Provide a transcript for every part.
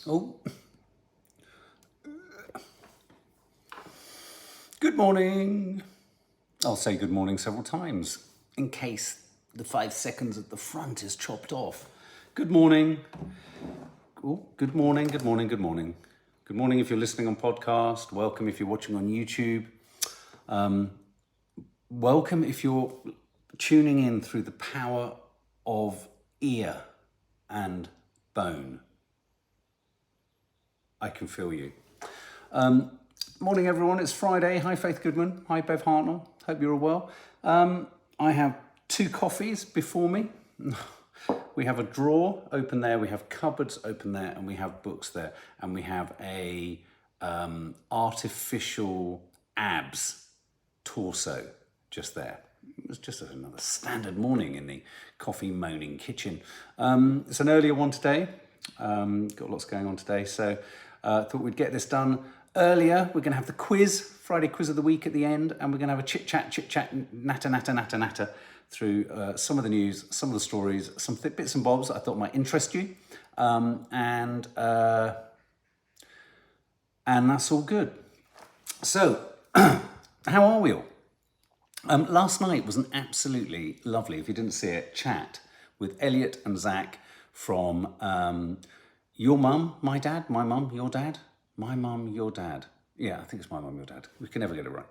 Oh, good morning. I'll say good morning several times in case the 5 seconds at the front is chopped off. Good morning. Oh, good morning, good morning, good morning. Good morning if you're listening on podcast. Welcome if you're watching on YouTube. Welcome if you're tuning in through the power of ear and bone. I can feel you. Morning, everyone. It's Friday. Hi, Faith Goodman. Hi, Bev Hartnell. Hope you're all well. I have 2 coffees before me. We have a drawer open there. We have cupboards open there, and we have books there, and we have a artificial abs torso just there. It was just another standard morning in the coffee moaning kitchen. It's an earlier one today. Got lots going on today, so thought we'd get this done earlier. We're going to have the quiz, Friday quiz of the week at the end, and we're going to have a chit-chat, natter through some of the news, some of the stories, some bits and bobs that I thought might interest you, and that's all good. So, how are we all? Last night was an absolutely lovely, if you didn't see it, chat with Elliot and Zach from your mum, my dad, my mum, your dad, my mum, your dad. Yeah, I think it's my mum, your dad. We can never get it right.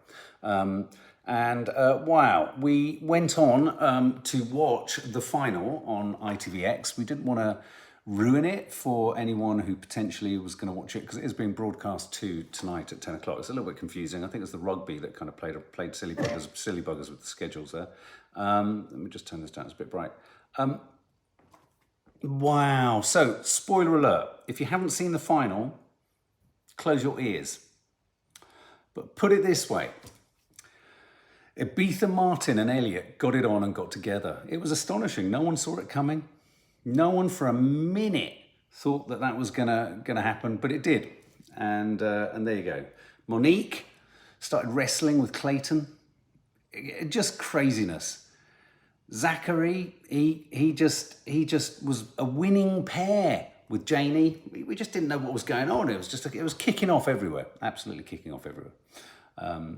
Wow, we went on to watch the final on ITVX. We didn't want to ruin it for anyone who potentially was going to watch it because it is being broadcast tonight at 10 o'clock. It's a little bit confusing. I think it's the rugby that kind of played silly buggers with the schedules there. Let me just turn this down. It's a bit bright. Wow. So, spoiler alert. If you haven't seen the final, close your ears. But put it this way. Ibiza Martin and Elliot got it on and got together. It was astonishing. No one saw it coming. No one for a minute thought that was gonna happen, but it did. And there you go. Monique started wrestling with Clayton. Just craziness. Zachary, he just was a winning pair with Janie. We just didn't know what was going on. It was kicking off everywhere. Absolutely kicking off everywhere.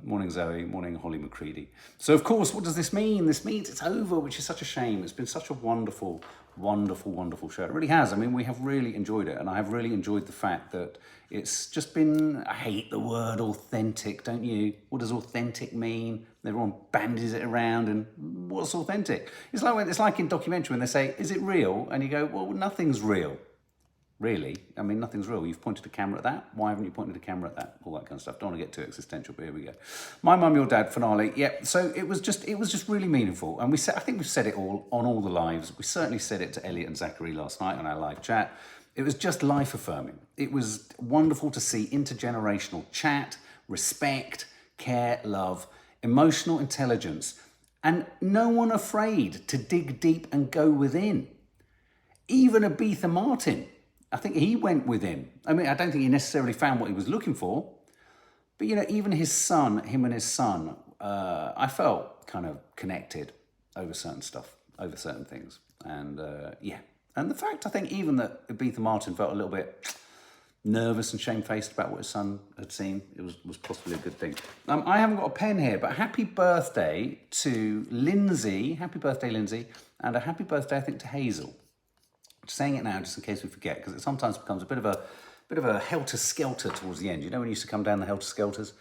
Morning Zoe, morning Holly McCready. So of course, what does this mean? This means it's over, which is such a shame. It's been such a wonderful show. It really has. I mean, we have really enjoyed it, and I have really enjoyed the fact that it's just been, I hate the word authentic, don't you? What does authentic mean? Everyone bandies it around, and what's authentic? It's like in documentary when they say, is it real? And you go, well, nothing's real. Really? I mean, nothing's real. You've pointed a camera at that. Why haven't you pointed a camera at that? All that kind of stuff. Don't want to get too existential, but here we go. My Mum, Your Dad finale. Yeah. So it was just really meaningful. And I think we've said it all on all the lives. We certainly said it to Elliot and Zachary last night on our live chat. It was just life affirming. It was wonderful to see intergenerational chat, respect, care, love, emotional intelligence, and no one afraid to dig deep and go within. Even Ibiza Martin. I think he went within. I mean, I don't think he necessarily found what he was looking for, but even him and his son, I felt kind of connected over certain stuff, over certain things. And and the fact I think even that Ibiza Martin felt a little bit nervous and shamefaced about what his son had seen, it was possibly a good thing. I haven't got a pen here, but happy birthday to Lindsay. Happy birthday, Lindsay. And a happy birthday, I think, to Hazel. Saying it now just in case we forget, because it sometimes becomes a bit of a helter-skelter towards the end. You know when you used to come down the helter-skelters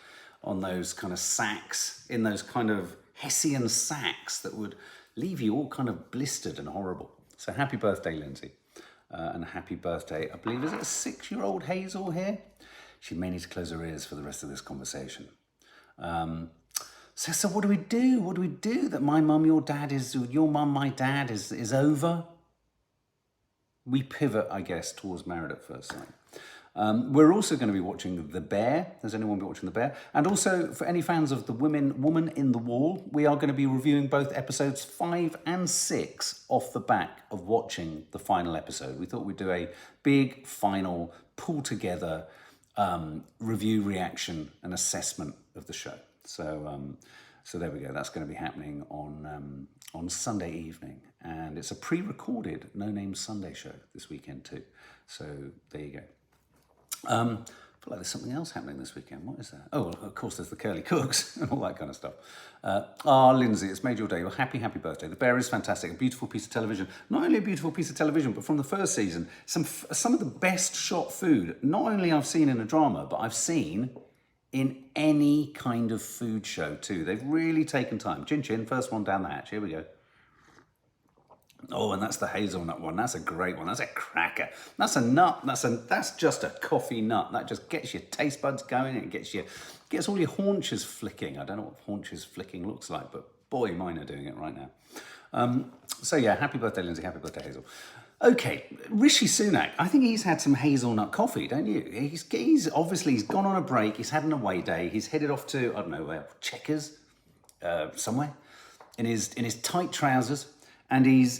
on those kind of sacks, in those kind of Hessian sacks that would leave you all kind of blistered and horrible. So happy birthday, Lindsay. And a happy birthday, I believe, is it a 6-year-old Hazel here? She may need to close her ears for the rest of this conversation. So what do we do? What do we do that my mum, your dad your mum, my dad is over? We pivot, I guess, towards Married at First Sight. We're also going to be watching The Bear. Has anyone been watching The Bear? And also, for any fans of The Woman in the Wall, we are going to be reviewing both episodes 5 and 6 off the back of watching the final episode. We thought we'd do a big final pull-together review, reaction, and assessment of the show. So there we go. That's going to be happening on Sunday evening. And it's a pre-recorded No Name Sunday show this weekend too. So there you go. I feel like there's something else happening this weekend. What is that? Oh, well, of course, there's the Curly Cooks and all that kind of stuff. Lindsay, it's made your day. Well, happy birthday. The Bear is fantastic. A beautiful piece of television. Not only a beautiful piece of television, but from the first season, some of the best shot food, not only I've seen in a drama, but I've seen in any kind of food show too. They've really taken time. Chin Chin, first one down the hatch. Here we go. Oh, and that's the hazelnut one. That's a great one. That's a cracker. That's a nut. That's just a coffee nut. That just gets your taste buds going. It gets all your haunches flicking. I don't know what haunches flicking looks like, but boy, mine are doing it right now. So yeah, happy birthday, Lindsay. Happy birthday, Hazel. Okay, Rishi Sunak. I think he's had some hazelnut coffee, don't you? He's obviously gone on a break. He's had an away day. He's headed off to I don't know where, Chequers, somewhere, in his tight trousers. And he's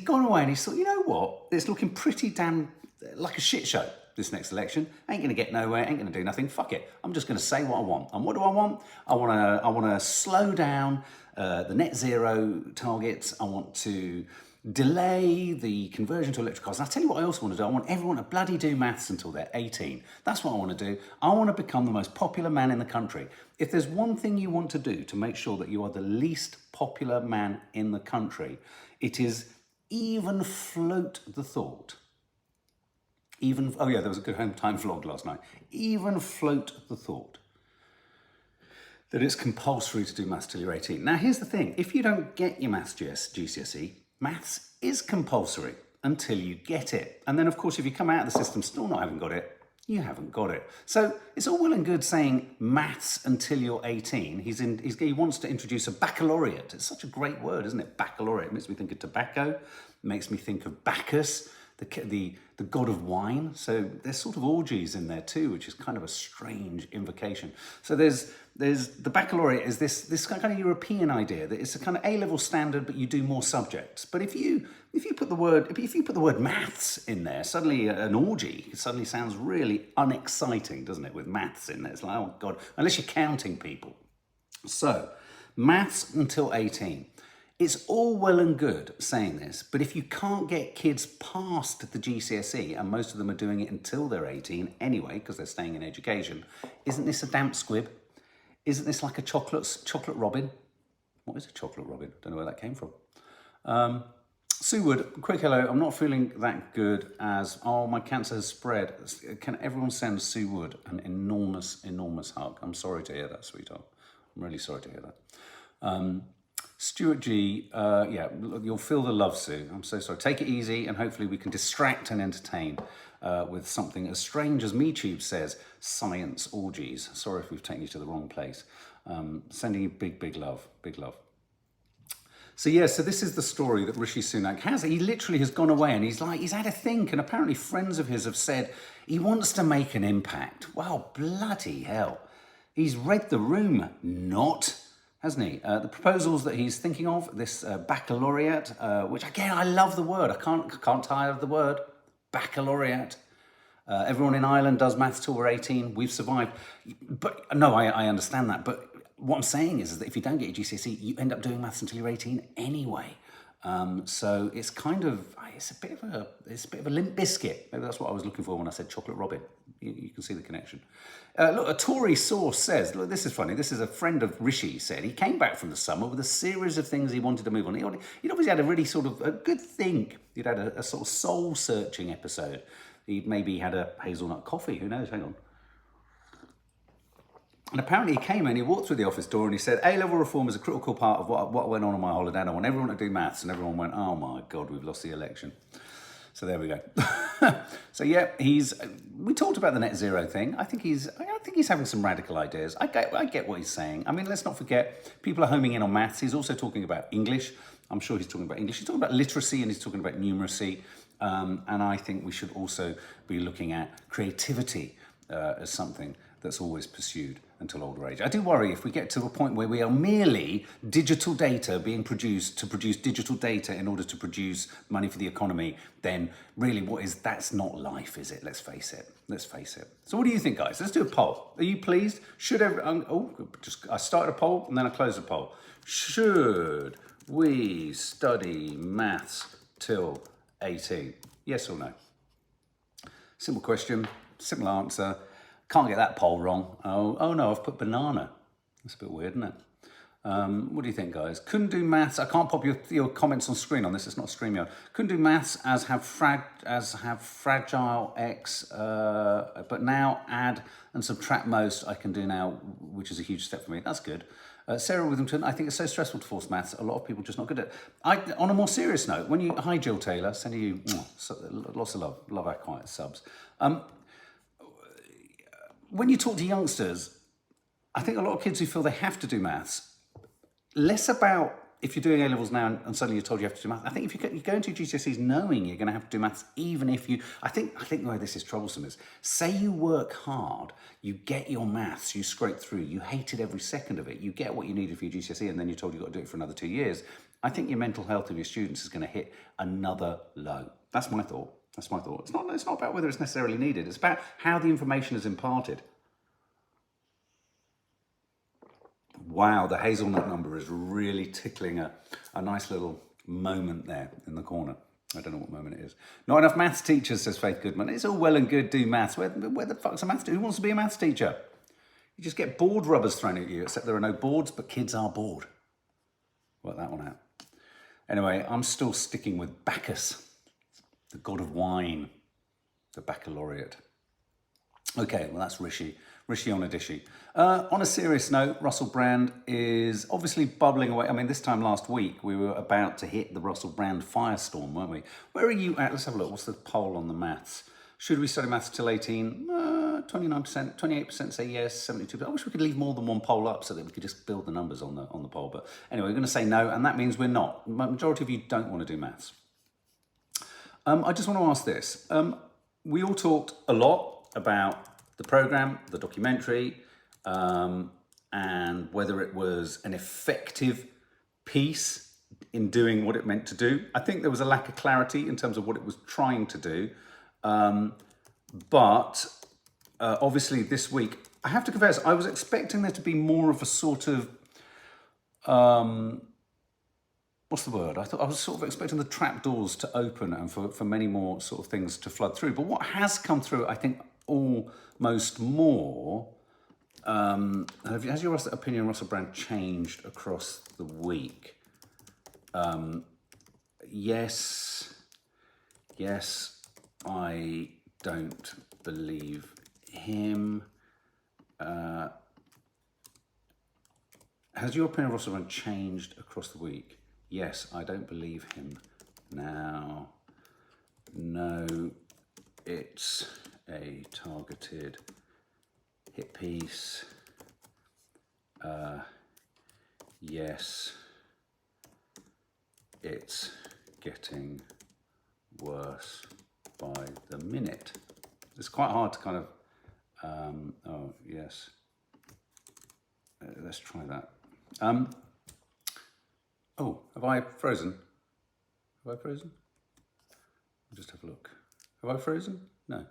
gone away and he's thought, you know what? It's looking pretty damn like a shit show, this next election. Ain't going to get nowhere, ain't going to do nothing. Fuck it. I'm just going to say what I want. And what do I want? I want to slow down the net zero targets. I want to delay the conversion to electric cars. And I'll tell you what I also want to do. I want everyone to bloody do maths until they're 18. That's what I want to do. I want to become the most popular man in the country. If there's one thing you want to do to make sure that you are the least popular man in the country, it is even float the thought. Oh yeah, there was a good home time vlog last night. Even float the thought that it's compulsory to do maths till you're 18. Now here's the thing. If you don't get your maths GCSE, maths is compulsory until you get it. And then, of course, if you come out of the system still not having got it, you haven't got it. So it's all well and good saying maths until you're 18. He wants to introduce a baccalaureate. It's such a great word, isn't it? Baccalaureate. It makes me think of tobacco. Makes me think of Bacchus, the god of wine. So there's sort of orgies in there too, which is kind of a strange invocation. So there's the baccalaureate is this kind of European idea that it's a kind of A-level standard, but you do more subjects. But if you put the word maths in there, suddenly an orgy suddenly sounds really unexciting, doesn't it? With maths in there, it's like, oh God, unless you're counting people. So maths until 18. It's all well and good saying this, but if you can't get kids past the GCSE, and most of them are doing it until they're 18 anyway, because they're staying in education, isn't this a damp squib? Isn't this like a chocolate robin? What is a chocolate robin? Don't know where that came from. Sue Wood, quick hello. I'm not feeling that good as, my cancer has spread. Can everyone send Sue Wood an enormous, enormous hug? I'm sorry to hear that, sweetheart. I'm really sorry to hear that. Stuart G, you'll feel the love, Sue. I'm so sorry. Take it easy, and hopefully we can distract and entertain with something as strange as MeTube says, science orgies. Sorry if we've taken you to the wrong place. Sending you big love, big love. So this is the story that Rishi Sunak has. He literally has gone away and he's had a think, and apparently friends of his have said he wants to make an impact. Well, bloody hell. He's read the room, hasn't he? The proposals that he's thinking of, this baccalaureate, which again, I love the word. I can't tire of the word, baccalaureate. Everyone in Ireland does maths till we're 18. We've survived. But no, I understand that. But what I'm saying is that if you don't get your GCSE, you end up doing maths until you're 18 anyway. So it's kind of, it's a bit of a limp biscuit. Maybe that's what I was looking for when I said chocolate robin. You can see the connection. Look, a Tory source says, look, this is funny. This is a friend of Rishi said he came back from the summer with a series of things he wanted to move on. He'd obviously had a really sort of a good think. He'd had a sort of soul searching episode. He'd maybe had a hazelnut coffee. Who knows? Hang on. And apparently he came in, he walked through the office door and he said, A-level reform is a critical part of what went on my holiday. And I want everyone to do maths. And everyone went, oh my God, we've lost the election. So there we go. So we talked about the net zero thing. I think he's having some radical ideas. I get what he's saying. I mean, let's not forget, people are homing in on maths. He's also talking about English. I'm sure he's talking about English. He's talking about literacy and he's talking about numeracy. And I think we should also be looking at creativity as something that's always pursued until older age. I do worry if we get to a point where we are merely digital data being produced to produce digital data in order to produce money for the economy, then really that's not life, is it? Let's face it. So what do you think, guys? Let's do a poll. Are you pleased? I started a poll and then I closed the poll. Should we study maths till 18? Yes or no? Simple question. Simple answer. Can't get that poll wrong. Oh no, I've put banana. That's a bit weird, isn't it? What do you think, guys? Couldn't do maths. I can't pop your comments on screen on this. It's not StreamYard. Couldn't do maths as have fragile X, but now add and subtract most I can do now, which is a huge step for me. That's good. Sarah Withington, I think it's so stressful to force maths. A lot of people just not good at it. On a more serious note, hi Jill Taylor, sending you lots of love. Love our quiet subs. When you talk to youngsters, I think a lot of kids who feel they have to do maths, less about if you're doing A-levels now and suddenly you're told you have to do maths. I think if you go into GCSEs knowing you're going to have to do maths, even if you... I think where this is troublesome is, say you work hard, you get your maths, you scrape through, you hated every second of it, you get what you needed for your GCSE, and then you're told you've got to do it for another 2 years. I think your mental health of your students is going to hit another low. That's my thought. It's not about whether it's necessarily needed. It's about how the information is imparted. Wow, the hazelnut number is really tickling a nice little moment there in the corner. I don't know what moment it is. Not enough maths teachers, says Faith Goodman. It's all well and good, do maths. Where the fuck's a maths teacher? Who wants to be a maths teacher? You just get board rubbers thrown at you, except there are no boards, but kids are bored. Work that one out. Anyway, I'm still sticking with Bacchus, the god of wine, the baccalaureate. Okay, well, that's Rishi. Rishi on a dishy. On a serious note, Russell Brand is obviously bubbling away. I mean, this time last week, we were about to hit the Russell Brand firestorm, weren't we? Where are you at? Let's have a look. What's the poll on the maths? Should we study maths till 18? 29%, 28% say yes, 72%. I wish we could leave more than one poll up so that we could just build the numbers on the poll. But anyway, we're going to say no, and that means we're not. The majority of you don't want to do maths. I just want to ask this. We all talked a lot about the programme, the documentary, and whether it was an effective piece in doing what it meant to do. I think there was a lack of clarity in terms of what it was trying to do. But obviously this week, I have to confess, I was expecting there to be more of a sort of, what's the word? I was sort of expecting the trapdoors to open and for many more sort of things to flood through. But what has come through, I think, almost more. Has your opinion on Russell Brand changed across the week? Yes, I don't believe him. Has your opinion of Russell Brand changed across the week? Yes, I don't believe him now. No, it's a targeted hit piece. Yes, it's getting worse by the minute. It's quite hard to kind of, oh yes, let's try that. Oh, have I frozen? Have I frozen? I'll just have a look. Have I frozen? No.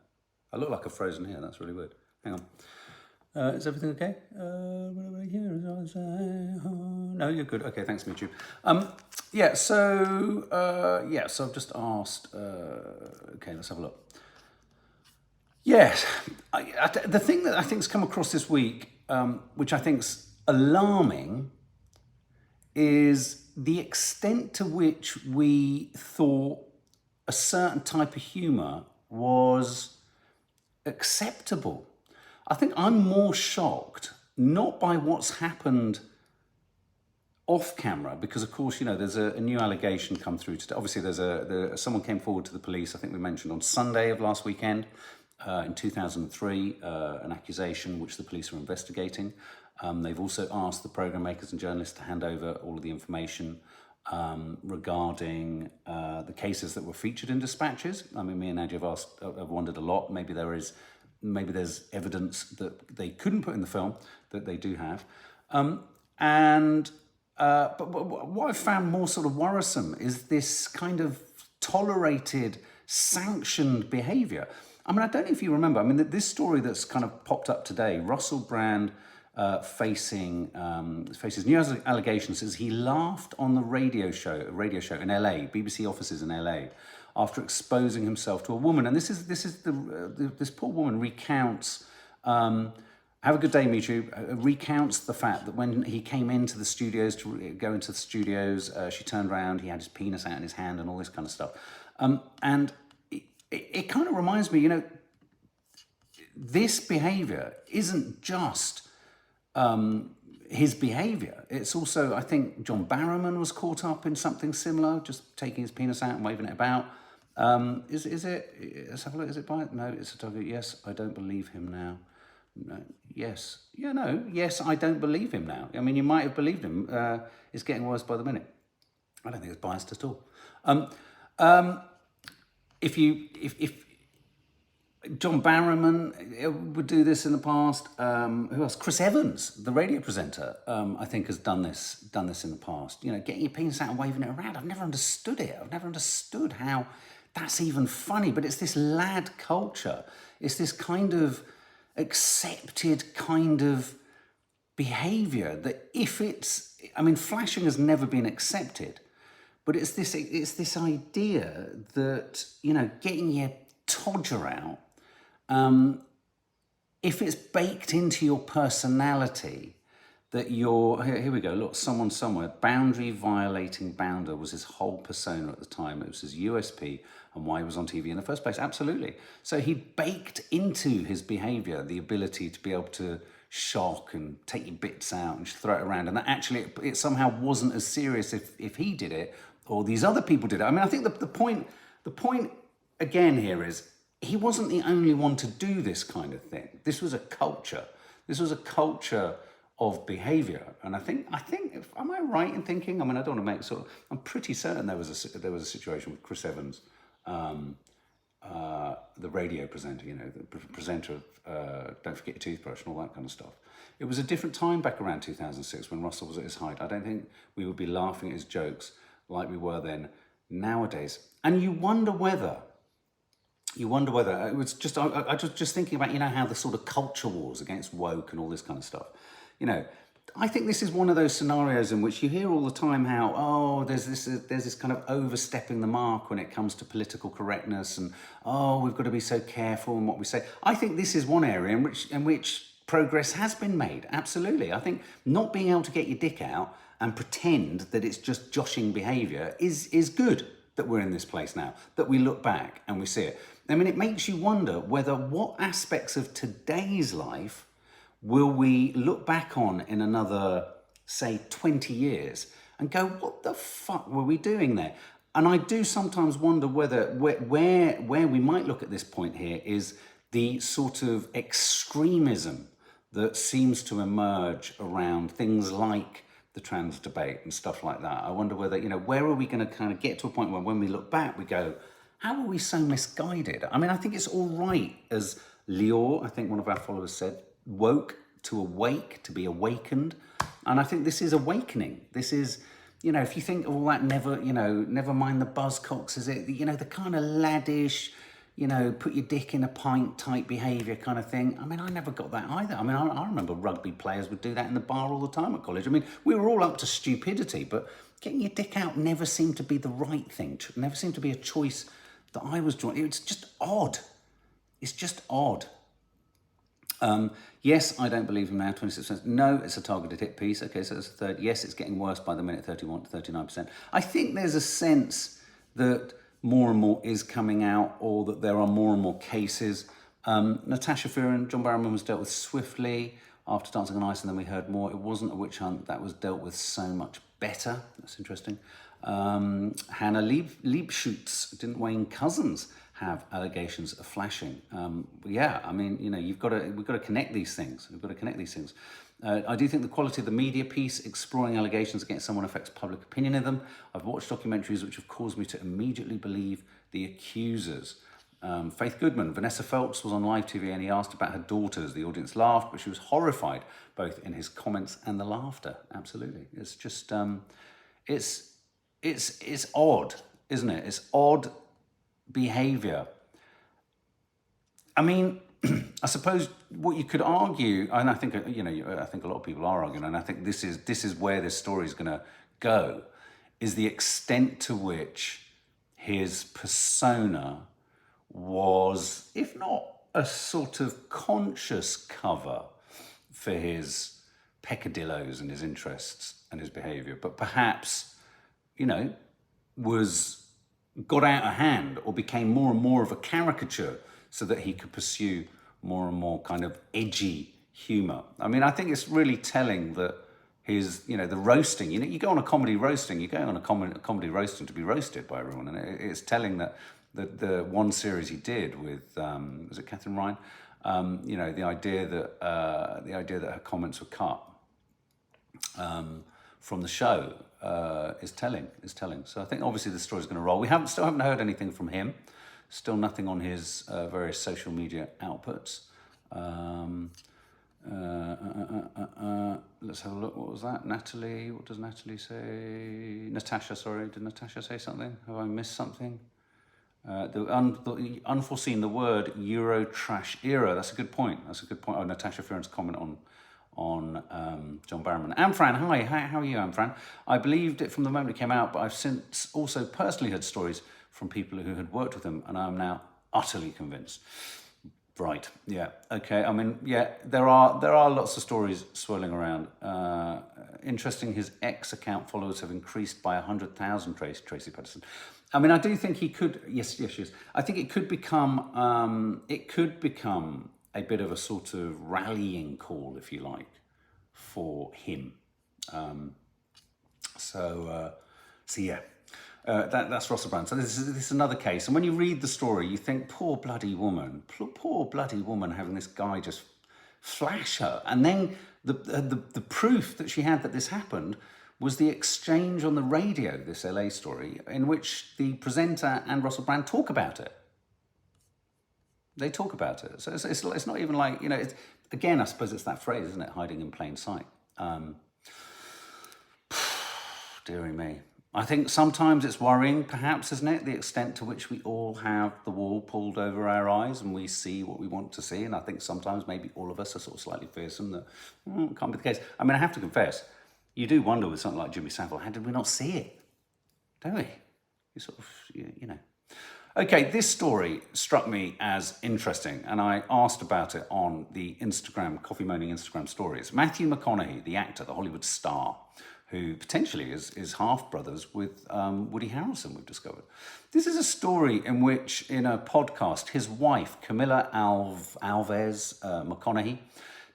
I look like I've frozen here. That's really weird. Hang on. Is everything okay? No, you're good. Okay, thanks, YouTube. So I've just asked. Okay, let's have a look. Yes, the thing that I think's come across this week, which I think's alarming, is the extent to which we thought a certain type of humour was acceptable. I think I'm more shocked, not by what's happened off camera, because of course, you know, there's a new allegation come through today. Obviously, someone came forward to the police, I think we mentioned on Sunday of last weekend, in 2003, an accusation which the police are investigating. They've also asked the programme makers and journalists to hand over all of the information regarding the cases that were featured in dispatches. I mean, me and Nadia have wondered a lot. Maybe there's evidence that they couldn't put in the film that they do have. But what I found more sort of worrisome is this kind of tolerated, sanctioned behaviour. I mean, I don't know if you remember, I mean, this story that's kind of popped up today, Russell Brand faces new allegations as he laughed on the radio show in LA, BBC offices in LA, after exposing himself to a woman. And this poor woman recounts. Have a good day, Michu. Recounts the fact that when he came into the studios go into the studios, she turned around, he had his penis out in his hand and all this kind of stuff. And it kind of reminds me, this behaviour isn't just his behaviour. It's also, I think, John Barrowman was caught up in something similar, just taking his penis out and waving it about. Is it? Let's have a look. Is it by? No, it's a target. Yes, I don't believe him now. No, yes. Yeah, no. Yes, I don't believe him now. I mean, you might have believed him. It's getting worse by the minute. I don't think it's biased at all. If John Barrowman would do this in the past, who else? Chris Evans, the radio presenter, I think has done this in the past. Getting your penis out and waving it around. I've never understood it. I've never understood how that's even funny. But it's this lad culture. It's this kind of accepted kind of behaviour that flashing has never been accepted, but it's this idea that getting your todger out, if it's baked into your personality, that you're here we go. Look, someone somewhere, boundary violating bounder was his whole persona at the time. It was his USP and why he was on TV in the first place. Absolutely. So he baked into his behaviour the ability to be able to shock and take your bits out and throw it around, and that actually it somehow wasn't as serious if he did it or these other people did it. I mean, I think the point again here is he wasn't the only one to do this kind of thing. This was a culture. This was a culture of behaviour, and I think. Am I right in thinking? I mean, I don't want to make I'm pretty certain there was a situation with Chris Evans, the radio presenter. The presenter of Don't Forget Your Toothbrush and all that kind of stuff. It was a different time back around 2006 when Russell was at his height. I don't think we would be laughing at his jokes like we were then nowadays. And you wonder whether it was just. I just thinking about how the sort of culture wars against woke and all this kind of stuff. I think this is one of those scenarios in which you hear all the time how, there's this kind of overstepping the mark when it comes to political correctness, and we've got to be so careful in what we say. I think this is one area in which progress has been made. Absolutely. I think not being able to get your dick out and pretend that it's just joshing behaviour is good, that we're in this place now, that we look back and we see it. I mean, it makes you wonder whether what aspects of today's life will we look back on in another, say, 20 years and go, what the fuck were we doing there? And I do sometimes wonder whether where we might look at this point here is the sort of extremism that seems to emerge around things like the trans debate and stuff like that. I wonder whether, where are we going to kind of get to a point where when we look back, we go, how are we so misguided? I mean, I think it's all right, as Lior, I think one of our followers said, woke to awake, to be awakened. And I think this is awakening. This is, if you think of all that never mind the buzzcocks, is it, the kind of laddish, put your dick in a pint type behaviour kind of thing. I mean, I never got that either. I mean, I remember rugby players would do that in the bar all the time at college. I mean, we were all up to stupidity, but getting your dick out never seemed to be the right thing. Never seemed to be a choice that I was drawn. It's just odd. It's just odd. Yes, I don't believe him now, 26%. No, it's a targeted hit piece. Okay, so that's a third. Yes, it's getting worse by the minute, 31 to 39%. I think there's a sense that more and more is coming out, or that there are more and more cases. Natasha Fearon, John Barrowman was dealt with swiftly after Dancing on Ice, and then we heard more. It wasn't a witch hunt. That was dealt with so much better. That's interesting. Hannah Liebschutz, didn't Wayne Couzens have allegations of flashing? Yeah, I mean, we've got to connect these things. I do think the quality of the media piece exploring allegations against someone affects public opinion of them. I've watched documentaries which have caused me to immediately believe the accusers. Faith Goodman, Vanessa Phelps was on live TV and he asked about her daughters. The audience laughed, but she was horrified, both in his comments and the laughter. Absolutely. It's just, it's odd, isn't it? It's odd behaviour. I mean, I suppose what you could argue, and I think I think a lot of people are arguing, and I think this is where this story is going to go, is the extent to which his persona was, if not a sort of conscious cover for his peccadillos and his interests and his behavior, but perhaps, got out of hand or became more and more of a caricature so that he could pursue more and more kind of edgy humor. I mean, I think it's really telling that his, the roasting, you go on a comedy roasting, you're going on a comedy roasting to be roasted by everyone. And it's telling that the one series he did with, was it Catherine Ryan? The idea that her comments were cut from the show is telling. So I think obviously the story's going to roll. We still haven't heard anything from him. Still nothing on his various social media outputs. Let's have a look. What was that? Natalie. What does Natalie say? Natasha, sorry. Did Natasha say something? Have I missed something? The unforeseen, the word Eurotrash era. That's a good point. Oh, Natasha Fearon's comment on John Barrowman. Amfran, hi. How are you, Amfran? I believed it from the moment it came out, but I've since also personally heard stories from people who had worked with him, and I'm now utterly convinced. Right. Yeah. Okay. I mean, yeah, there are lots of stories swirling around. Interesting. His X account followers have increased by 100,000. Tracy Patterson. I mean, I do think he could. Yes. I think it could become. It could become a bit of a sort of rallying call, if you like, for him. So yeah. That's Russell Brand. So this is another case. And when you read the story, you think, poor bloody woman having this guy just flash her. And then the proof that she had that this happened was the exchange on the radio, this LA story, in which the presenter and Russell Brand talk about it. They talk about it. So it's not even like, it's, again, I suppose it's that phrase, isn't it? Hiding in plain sight. Dearie me. I think sometimes it's worrying, perhaps, isn't it? The extent to which we all have the wool pulled over our eyes and we see what we want to see. And I think sometimes maybe all of us are sort of slightly fearsome that it can't be the case. I mean, I have to confess, you do wonder with something like Jimmy Savile, how did we not see it? Don't we? You sort of, Okay, this story struck me as interesting, and I asked about it on the Coffee Moaning Instagram stories. Matthew McConaughey, the actor, the Hollywood star, who potentially is half brothers with Woody Harrelson, we've discovered. This is a story in which, in a podcast, his wife, Camilla Alves McConaughey,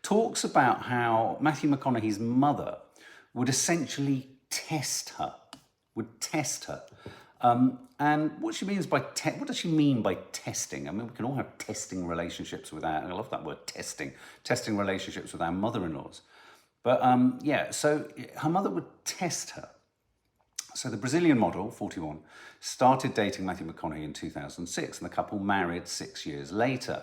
talks about how Matthew McConaughey's mother would essentially test her. And what she means by what does she mean by testing? I mean, we can all have testing relationships with I love that word, testing relationships with our mother-in-laws. But so her mother would test her. So the Brazilian model, 41, started dating Matthew McConaughey in 2006, and the couple married 6 years later.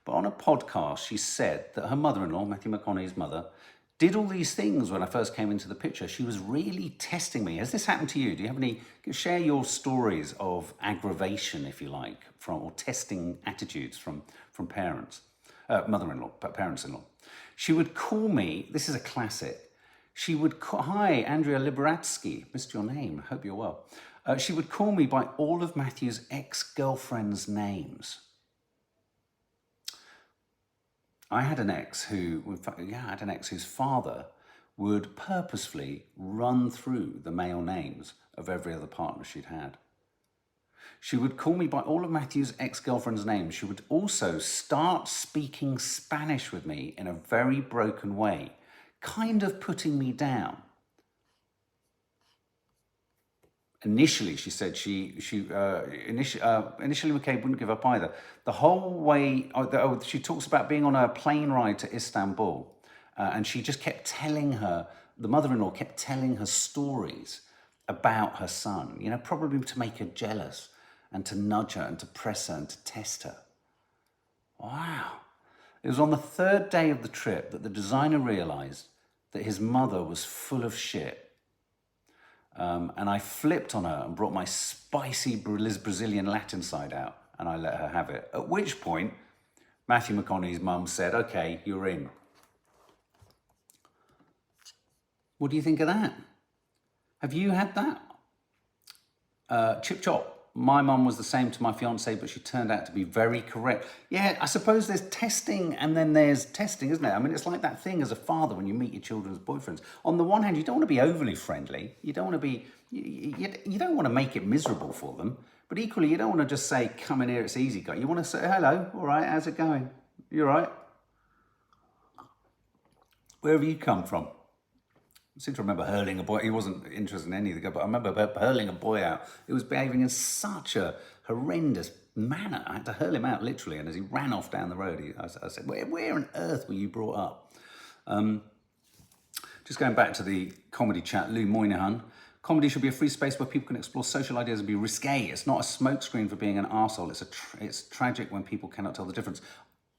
But on a podcast, she said that her mother-in-law, Matthew McConaughey's mother, did all these things when I first came into the picture. She was really testing me. Has this happened to you? Do you have any? Share your stories of aggravation, if you like, or testing attitudes from parents, mother-in-law, parents-in-law. She would call me. This is a classic. She would call, hi, Andrea Liberatsky. Missed your name. Hope you're well. She would call me by all of Matthew's ex-girlfriends' names. I had an ex whose father would purposefully run through the male names of every other partner she'd had. She would call me by all of Matthew's ex-girlfriend's names. She would also start speaking Spanish with me in a very broken way, kind of putting me down. Initially, she said initially McCabe wouldn't give up either. The whole way, she talks about being on a plane ride to Istanbul, and she just kept telling her, the mother-in-law kept telling her stories about her son, probably to make her jealous and to nudge her and to press her and to test her. Wow. It was on the third day of the trip that the designer realized that his mother was full of shit. And I flipped on her and brought my spicy Brazilian Latin side out, and I let her have it. At which point, Matthew McConaughey's mum said, okay, you're in. What do you think of that? Have you had that? Chip Chop My mum was the same to my fiance, but she turned out to be very correct. Yeah, I suppose there's testing and then there's testing, isn't it? I mean, it's like that thing as a father when you meet your children's boyfriends. On the one hand, you don't want to be overly friendly. You don't want to be, you don't want to make it miserable for them. But equally, you don't want to just say, come in here, it's easy, guy. You want to say, hello, all right, how's it going? You all right? Where have you come from? I seem to remember hurling a boy. He wasn't interested in any of the guy, but I remember hurling a boy out. He was behaving in such a horrendous manner. I had to hurl him out literally. And as he ran off down the road, I said, where on earth were you brought up? Just going back to the comedy chat, Lou Moynihan. Comedy should be a free space where people can explore social ideas and be risque. It's not a smokescreen for being an arsehole. It's tragic when people cannot tell the difference.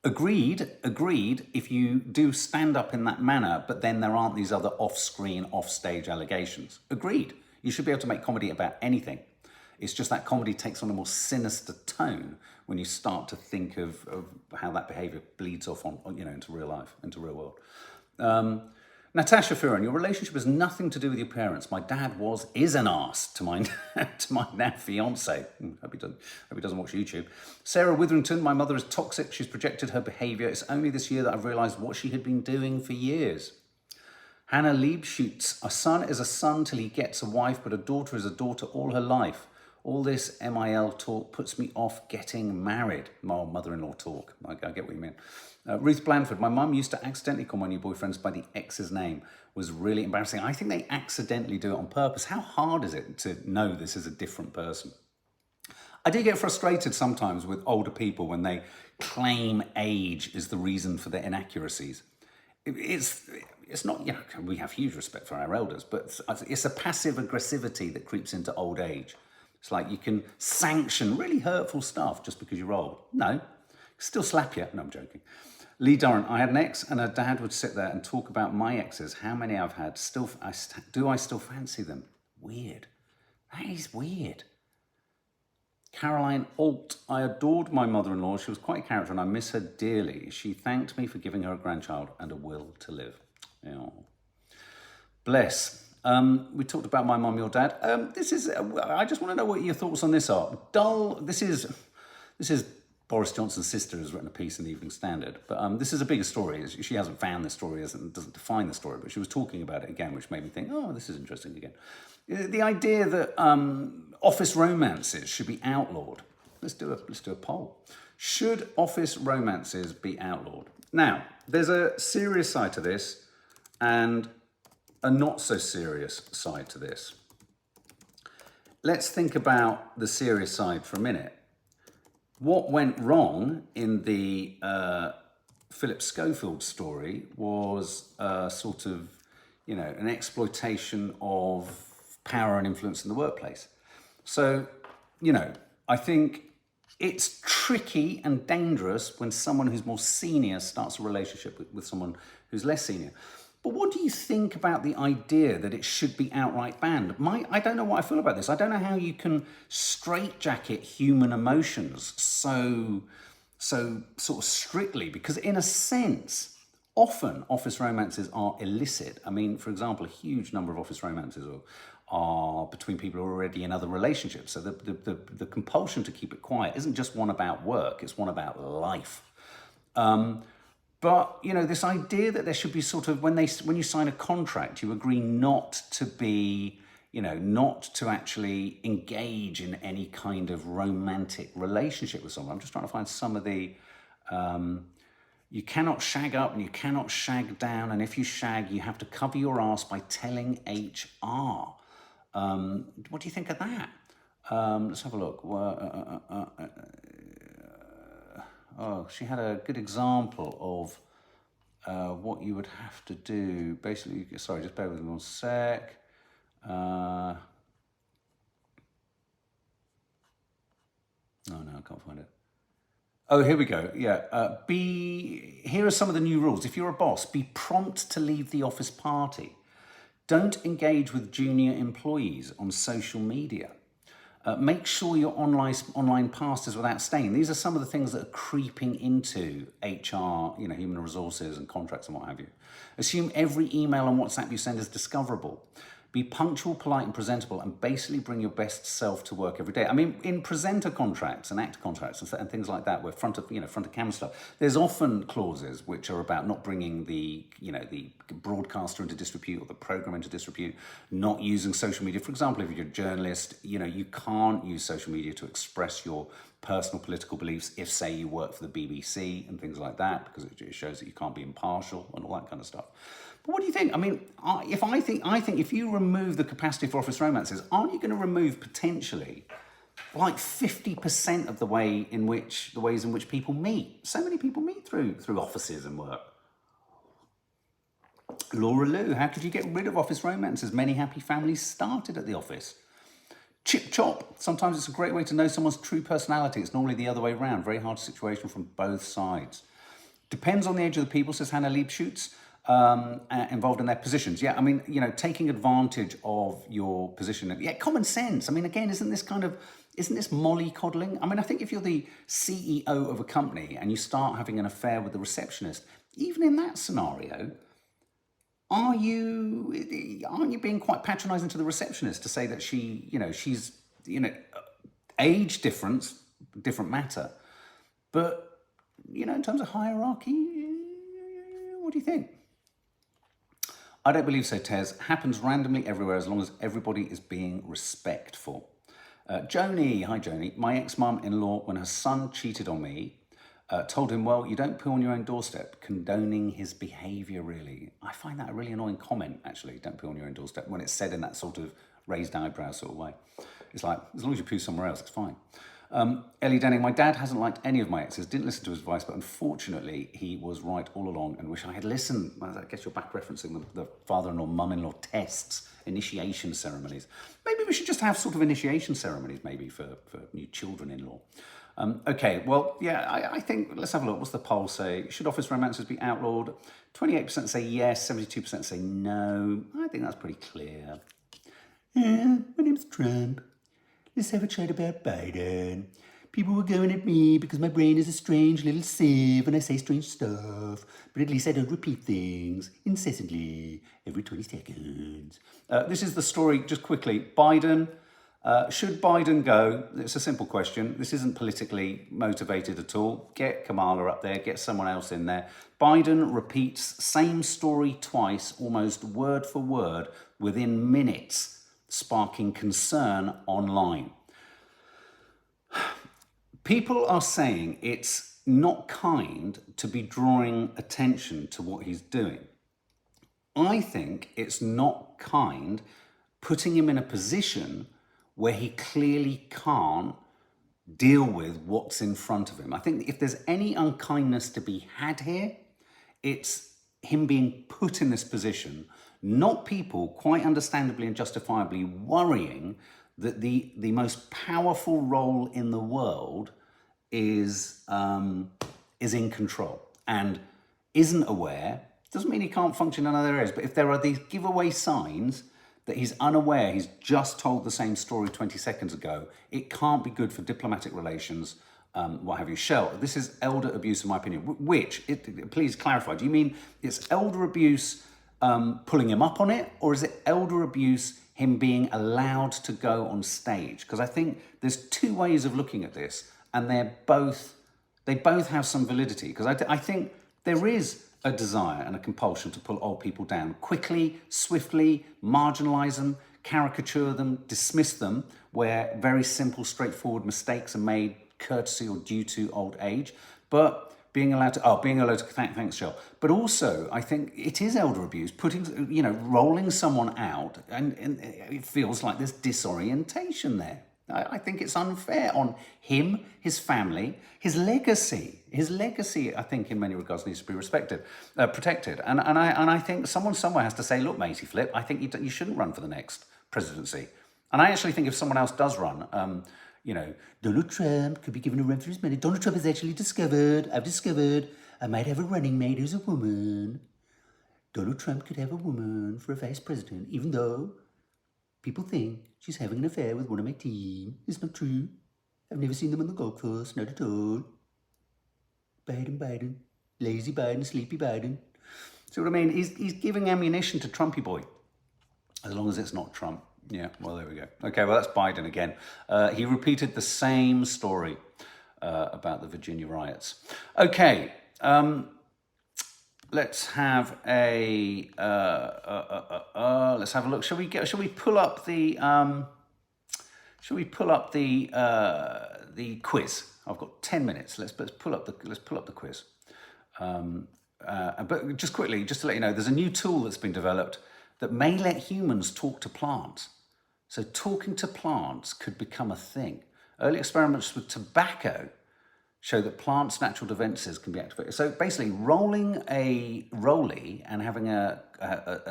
Agreed, if you do stand up in that manner, but then there aren't these other off-screen, off-stage allegations. Agreed. You should be able to make comedy about anything. It's just that comedy takes on a more sinister tone when you start to think of how that behaviour bleeds off on into real life, into real world. Natasha Furan, your relationship has nothing to do with your parents. My dad is an arse to my now fiance. Hope he doesn't watch YouTube. Sarah Witherington, my mother is toxic. She's projected her behaviour. It's only this year that I've realised what she had been doing for years. Hannah Liebschutz, a son is a son till he gets a wife, but a daughter is a daughter all her life. All this MIL talk puts me off getting married. My mother-in-law talk. I get what you mean. Ruth Blanford, my mum used to accidentally call my new boyfriends by the ex's name. Was really embarrassing. I think they accidentally do it on purpose. How hard is it to know this is a different person? I do get frustrated sometimes with older people when they claim age is the reason for their inaccuracies. It's not, we have huge respect for our elders, but it's a passive aggressivity that creeps into old age. It's like you can sanction really hurtful stuff just because you're old. No, still slap you. No, I'm joking. Lee Durrant, I had an ex and her dad would sit there and talk about my exes, how many I've had. Do I still fancy them? Weird. That is weird. Caroline Alt, I adored my mother-in-law. She was quite a character and I miss her dearly. She thanked me for giving her a grandchild and a will to live. Oh. Bless. We talked about my mum, your dad. I just want to know what your thoughts on this are. This is Boris Johnson's sister has written a piece in the Evening Standard, but this is a bigger story. She hasn't found this story, doesn't define the story, but she was talking about it again, which made me think, oh, this is interesting again. The idea that office romances should be outlawed. Let's do a poll. Should office romances be outlawed? Now, there's a serious side to this and a not so serious side to this. Let's think about the serious side for a minute. What went wrong in the Philip Schofield story was sort of, an exploitation of power and influence in the workplace. So, I think it's tricky and dangerous when someone who's more senior starts a relationship with someone who's less senior. But what do you think about the idea that it should be outright banned? I don't know what I feel about this. I don't know how you can straitjacket human emotions so sort of strictly, because in a sense, often office romances are illicit. I mean, for example, a huge number of office romances are between people who are already in other relationships. So the compulsion to keep it quiet isn't just one about work, it's one about life. But, this idea that there should be sort of, when you sign a contract, you agree not to be, not to actually engage in any kind of romantic relationship with someone. I'm just trying to find some of the, you cannot shag up and you cannot shag down. And if you shag, you have to cover your ass by telling HR. What do you think of that? Let's have a look. She had a good example of what you would have to do. Basically, sorry, just bear with me 1 sec. No, I can't find it. Oh, here we go. Yeah. Here are some of the new rules. If you're a boss, be prompt to leave the office party. Don't engage with junior employees on social media. Make sure your online past is without stain. These are some of the things that are creeping into HR, human resources and contracts and what have you. Assume every email and WhatsApp you send is discoverable. Be punctual, polite, and presentable, and basically bring your best self to work every day. I mean, in presenter contracts and actor contracts and things like that, where front of camera stuff, there's often clauses which are about not bringing the broadcaster into disrepute or the program into disrepute, not using social media. For example, if you're a journalist, you can't use social media to express your personal political beliefs if, say, you work for the BBC and things like that, because it shows that you can't be impartial and all that kind of stuff. But what do you think? I mean, I think if you remove the capacity for office romances, aren't you going to remove potentially like 50% of the ways in which people meet? So many people meet through offices and work. Laura Lou, how could you get rid of office romances? Many happy families started at the office. Chip chop. Sometimes it's a great way to know someone's true personality. It's normally the other way around. Very hard situation from both sides. Depends on the age of the people, says Hannah Liebschutz. Involved in their positions. Yeah, I mean, taking advantage of your position. Yeah, common sense. I mean, again, isn't this mollycoddling? I mean, I think if you're the CEO of a company and you start having an affair with the receptionist, even in that scenario, aren't you being quite patronising to the receptionist to say that she's age difference, different matter, but in terms of hierarchy, what do you think? I don't believe so, Tez. Happens randomly everywhere as long as everybody is being respectful. Joni, hi Joni. My ex-mum-in-law, when her son cheated on me, told him, well, you don't poo on your own doorstep, condoning his behaviour, really. I find that a really annoying comment, actually, don't poo on your own doorstep, when it's said in that sort of raised eyebrow sort of way. It's like, as long as you poo somewhere else, it's fine. Ellie Denning, my dad hasn't liked any of my exes, didn't listen to his advice, but unfortunately he was right all along and wish I had listened. Well, I guess you're back referencing the father-in-law, mum-in-law tests, initiation ceremonies. Maybe we should just have sort of initiation ceremonies maybe for new children-in-law. Okay, well, yeah, I think, let's have a look. What's the poll say? Should office romances be outlawed? 28% say yes, 72% say no. I think that's pretty clear. My name's Trump. Let's have a chat about Biden. People were going at me because my brain is a strange little sieve and I say strange stuff, but at least I don't repeat things incessantly every 20 seconds. This is the story, just quickly. Biden, should Biden go? It's a simple question. This isn't politically motivated at all. Get Kamala up there, get someone else in there. Biden repeats same story twice, almost word for word, within minutes, sparking concern online. People are saying it's not kind to be drawing attention to what he's doing. I think it's not kind putting him in a position where he clearly can't deal with what's in front of him. I think if there's any unkindness to be had here, it's him being put in this position, not people quite understandably and justifiably worrying that the most powerful role in the world is in control and isn't aware. Doesn't mean he can't function in other areas, but if there are these giveaway signs that he's unaware, he's just told the same story 20 seconds ago, it can't be good for diplomatic relations, what have you. Shell, this is elder abuse in my opinion, please clarify, do you mean it's elder abuse pulling him up on it, or is it elder abuse him being allowed to go on stage? Because I think there's two ways of looking at this, and they both have some validity. Because I think there is a desire and a compulsion to pull old people down quickly, swiftly, marginalise them, caricature them, dismiss them, where very simple, straightforward mistakes are made courtesy or due to old age. But being allowed to thanks, Shell. But also, I think it is elder abuse, rolling someone out, and it feels like there's disorientation there. I think it's unfair on him, his family, his legacy. His legacy, I think, in many regards, needs to be protected. And I think someone somewhere has to say, look, matey flip, I think you shouldn't run for the next presidency. And I actually think if someone else does run, Donald Trump could be given a run for his money. Donald Trump has actually I've discovered I might have a running mate who's a woman. Donald Trump could have a woman for a vice president, even though people think she's having an affair with one of my team. It's not true. I've never seen them on the golf course, not at all. Biden. Lazy Biden, sleepy Biden. See what I mean? He's giving ammunition to Trumpy boy. As long as it's not Trump. Yeah, well, there we go. Okay, well, that's Biden again. He repeated the same story about the Virginia riots. Okay, let's have a let's have a look. Shall we pull up the quiz? I've got 10 minutes. Let's pull up the quiz. But just quickly, just to let you know, there's a new tool that's been developed that may let humans talk to plants. So talking to plants could become a thing. Early experiments with tobacco show that plants' natural defenses can be activated. So basically, rolling a rollie and having a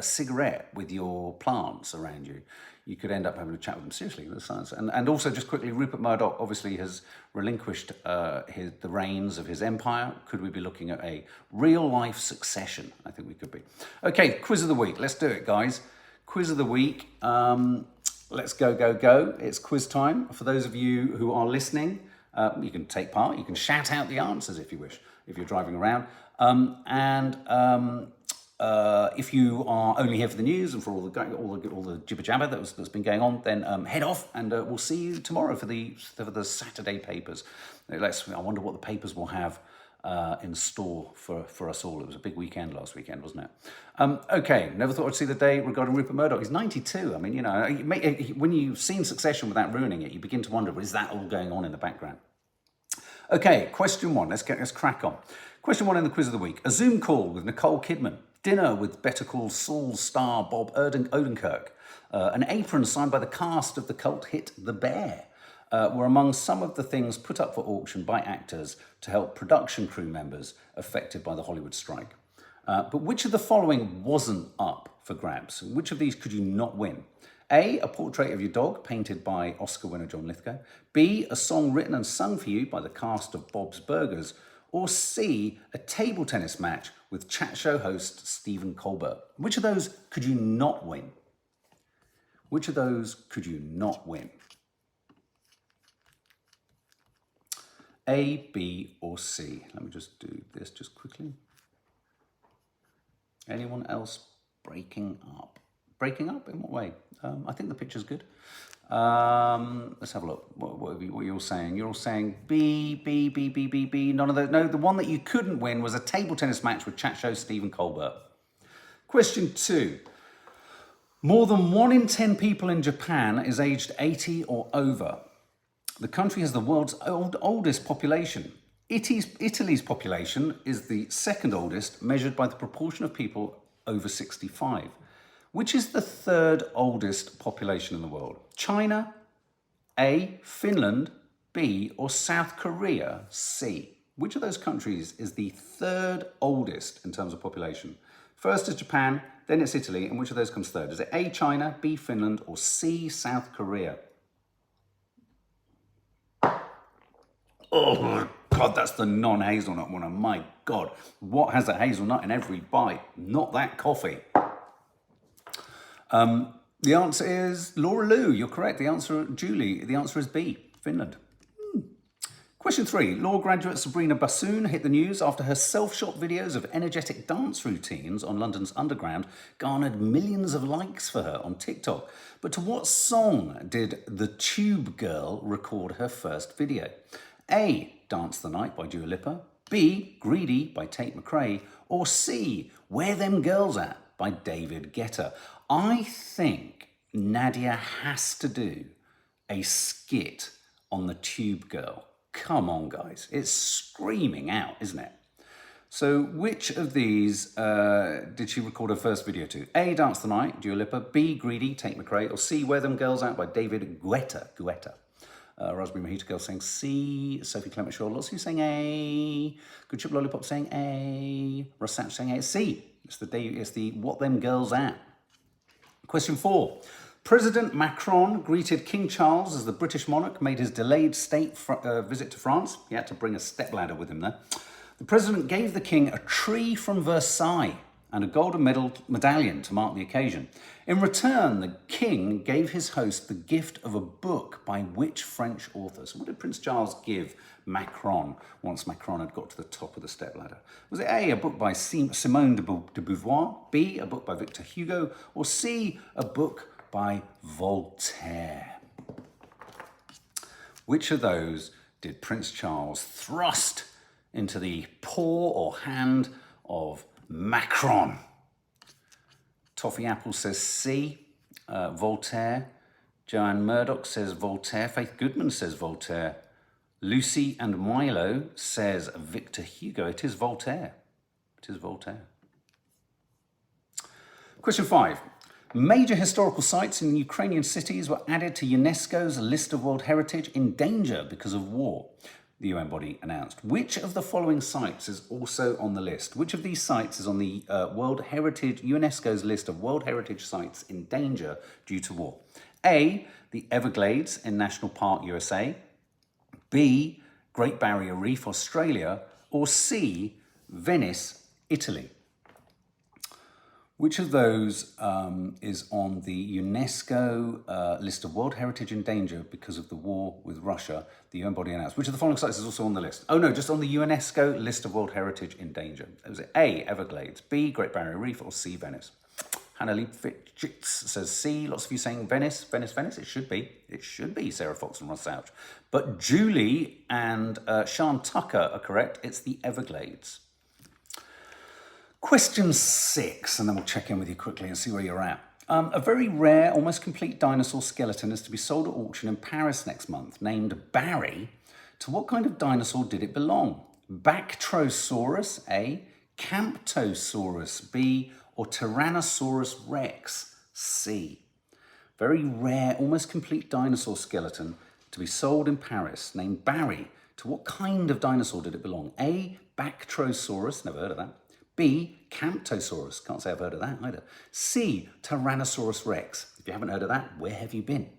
cigarette with your plants around you, you could end up having a chat with them. Seriously, the science. And also, just quickly, Rupert Murdoch obviously has relinquished the reins of his empire. Could we be looking at a real-life succession? I think we could be. Okay, quiz of the week. Let's do it, guys. Quiz of the week. Let's go. It's quiz time. For those of you who are listening, you can take part. You can shout out the answers if you wish, if you're driving around. If you are only here for the news and for all the jibber jabber that's been going on, then head off, and we'll see you tomorrow for the Saturday papers. I wonder what the papers will have in store for us all. It was a big weekend last weekend, wasn't it? Okay, never thought I'd see the day regarding Rupert Murdoch. He's 92. I mean, you know, when you've seen Succession without ruining it, you begin to wonder, is that all going on in the background? Okay, question one. Let's crack on. Question one in the quiz of the week. A Zoom call with Nicole Kidman. Dinner with Better Call Saul star Bob Odenkirk. An apron signed by the cast of the cult hit The Bear. Were among some of the things put up for auction by actors to help production crew members affected by the Hollywood strike. But which of the following wasn't up for grabs? Which of these could you not win? A, a portrait of your dog painted by Oscar winner John Lithgow. B, a song written and sung for you by the cast of Bob's Burgers. Or C, a table tennis match with chat show host Stephen Colbert. Which of those could you not win? Which of those could you not win? A, B, or C? Let me just do this just quickly. Anyone else breaking up? Breaking up? In what way? I think the picture's good. Let's have a look. What are you all saying? You're all saying B, B, B, B, B, B. None of those. No, the one that you couldn't win was a table tennis match with chat show Stephen Colbert. Question 2. More than 1 in 10 people in Japan is aged 80 or over. The country has the world's oldest population. Italy's population is the second oldest, measured by the proportion of people over 65. Which is the third oldest population in the world? China, A, Finland, B, or South Korea, C? Which of those countries is the third oldest in terms of population? First is Japan, then it's Italy, and which of those comes third? Is it A, China, B, Finland, or C, South Korea? Oh, God, that's the non-hazelnut one. Oh, my God. What has a hazelnut in every bite? Not that coffee. The answer is Laura Lou. You're correct. The answer, Julie, the answer is B, Finland. Question 3. Law graduate Sabrina Bassoon hit the news after her self-shot videos of energetic dance routines on London's Underground garnered millions of likes for her on TikTok. But to what song did the Tube Girl record her first video? A, Dance the Night by Dua Lipa. B, Greedy by Tate McRae. Or C, Where Them Girls At by David Guetta. I think Nadia has to do a skit on the Tube Girl. Come on, guys. It's screaming out, isn't it? So which of these did she record her first video to? A, Dance the Night, Dua Lipa. B, Greedy, Tate McRae. Or C, Where Them Girls At by David Guetta. Raspberry Mojito Girl saying C. Sophie Clement Shaw. Lots of you saying A. Good Chip Lollipop saying A. Rossap saying A. C. It's the What Them Girls At. Question 4. President Macron greeted King Charles as the British monarch made his delayed state visit to France. He had to bring a stepladder with him there. The president gave the king a tree from Versailles and a golden medallion to mark the occasion. In return, the king gave his host the gift of a book by which French author? So what did Prince Charles give Macron once Macron had got to the top of the stepladder? Was it A, a book by Simone de Beauvoir, B, a book by Victor Hugo, or C, a book by Voltaire? Which of those did Prince Charles thrust into the paw or hand of Macron? Toffee Apple says C, Voltaire. Joanne Murdoch says Voltaire. Faith Goodman says Voltaire. Lucy and Milo says Victor Hugo. It is Voltaire. It is Voltaire. Question 5. Major historical sites in Ukrainian cities were added to UNESCO's list of World Heritage in danger because of war, the UN body announced. Which of the following sites is also on the list? Which of these sites is on the UNESCO's list of World Heritage sites in danger due to war? A, the Everglades in National Park, USA. B, Great Barrier Reef, Australia. Or C, Venice, Italy. Which of those is on the UNESCO list of World Heritage in danger because of the war with Russia, the UN body announced? Which of the following sites is also on the list? Oh no, just on the UNESCO list of World Heritage in danger. Was it A, Everglades, B, Great Barrier Reef, or C, Venice? Hannah Leibfitz says C. Lots of you saying Venice, Venice, Venice. It should be. It should be, Sarah Fox and Ross Ouch. But Julie and Sean Tucker are correct. It's the Everglades. Question 6, and then we'll check in with you quickly and see where you're at. A very rare, almost complete dinosaur skeleton is to be sold at auction in Paris next month, named Barry. To what kind of dinosaur did it belong? Bactrosaurus, A, Camptosaurus, B, or Tyrannosaurus rex, C. Very rare, almost complete dinosaur skeleton to be sold in Paris, named Barry. To what kind of dinosaur did it belong? A, Bactrosaurus, never heard of that. B, Camptosaurus, can't say I've heard of that either. C, Tyrannosaurus rex. If you haven't heard of that, where have you been?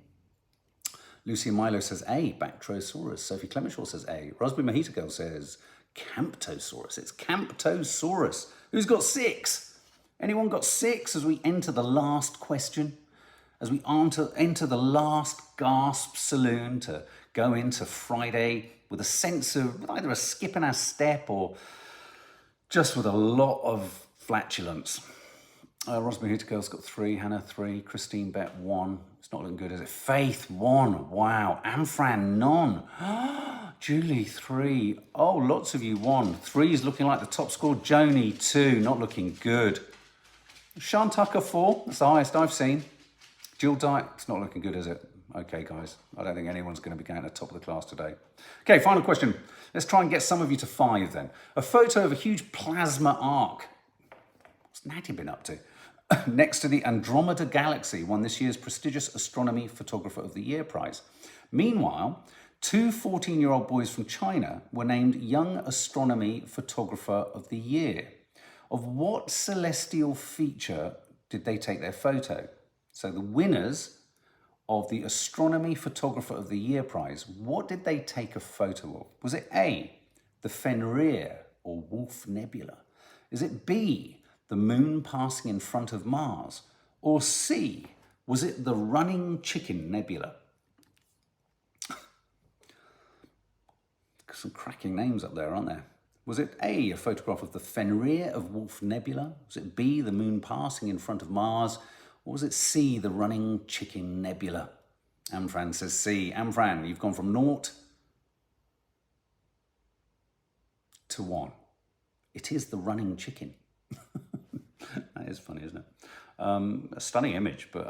Lucy Milo says A, Bactrosaurus. Sophie Clemenshaw says A. Raspberry Mojito Girl says Camptosaurus. It's Camptosaurus. Who's got 6? Anyone got 6 as we enter the last question? As we enter the last gasp saloon to go into Friday with a sense of either a skip in our step or just with a lot of flatulence. Raspberry Hooter Girl's got 3, Hannah 3, Christine Bet 1. It's not looking good, is it? Faith 1, wow. Amfran none. Julie 3. Oh, lots of you 1. 3 is looking like the top score. Joni 2, not looking good. Sean Tucker 4, that's the highest I've seen. Jill Dyke, it's not looking good, is it? Okay, guys, I don't think anyone's going to be going to the top of the class today. Okay, final question. Let's try and get some of you to 5 then. A photo of a huge plasma arc. What's Natty been up to? Next to the Andromeda Galaxy won this year's prestigious Astronomy Photographer of the Year prize. Meanwhile, 2 14-year-old boys from China were named Young Astronomy Photographer of the Year. Of what celestial feature did they take their photo? So the winners of the Astronomy Photographer of the Year prize, what did they take a photo of? Was it A, the Fenrir or Wolf Nebula? Is it B, the moon passing in front of Mars? Or C, was it the Running Chicken Nebula? Some cracking names up there, aren't there? Was it A, a photograph of the Fenrir of Wolf Nebula? Was it B, the moon passing in front of Mars? Or was it C, the Running Chicken Nebula? Amfran says C. Amfran, you've gone from 0 to 1. It is the Running Chicken. That is funny, isn't it? A stunning image, but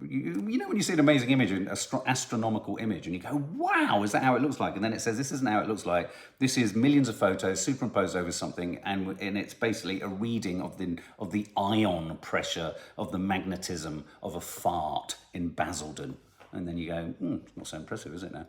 you know when you see an amazing image, an astronomical image, and you go, wow, is that how it looks like? And then it says, this isn't how it looks like. This is millions of photos superimposed over something, and it's basically a reading of the ion pressure, of the magnetism of a fart in Basildon. And then you go, it's not so impressive, is it now?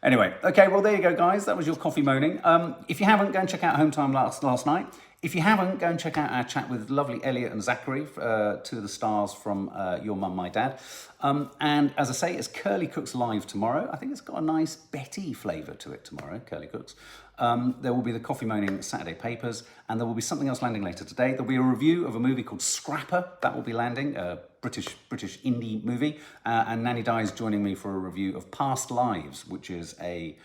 Anyway, okay, well, there you go, guys. That was your coffee moaning. If you haven't, go and check out Home Time last night. If you haven't, go and check out our chat with lovely Elliot and Zachary, 2 of the stars from Your Mum, My Dad. And as I say, it's Curly Cooks Live tomorrow. I think it's got a nice Betty flavour to it tomorrow, Curly Cooks. There will be the Coffee Moaning Saturday papers, and there will be something else landing later today. There'll be a review of a movie called Scrapper. That will be landing, a British indie movie. And Nanny Di is joining me for a review of Past Lives, which is a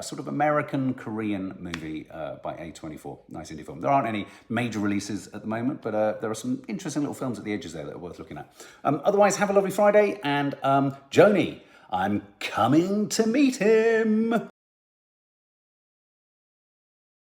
sort of American-Korean movie by A24. Nice indie film. There aren't any major releases at the moment, but there are some interesting little films at the edges there that are worth looking at. Otherwise, have a lovely Friday, and Joni, I'm coming to meet him.